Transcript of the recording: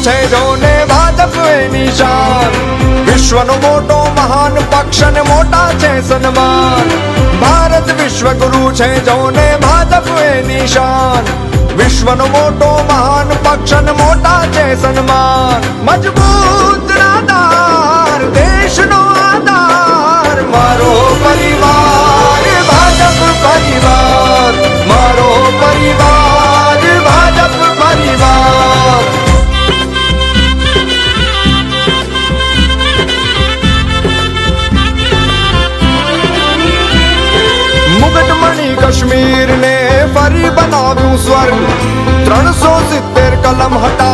છે જોને ભાજપ એ નિશાન. વિશ્વનો મોટો મહાન પક્ષ ને મોટા છે સન્માન. ભારત વિશ્વગુરુ છે જોને ભાજપ એ નિશાન. વિશ્વનો મોટો મહાન પક્ષ ને મોટા છે સન્માન. મજબૂત આધાર દેશનો આધાર મારો પરિવાર ભાજપ પરિવાર. મારો પરિવાર ભાજપ પરિવાર. મુગટમણી કાશ્મીર ને ફરી બનાવ્યું સ્વર્ગ. 370 કલમ હટા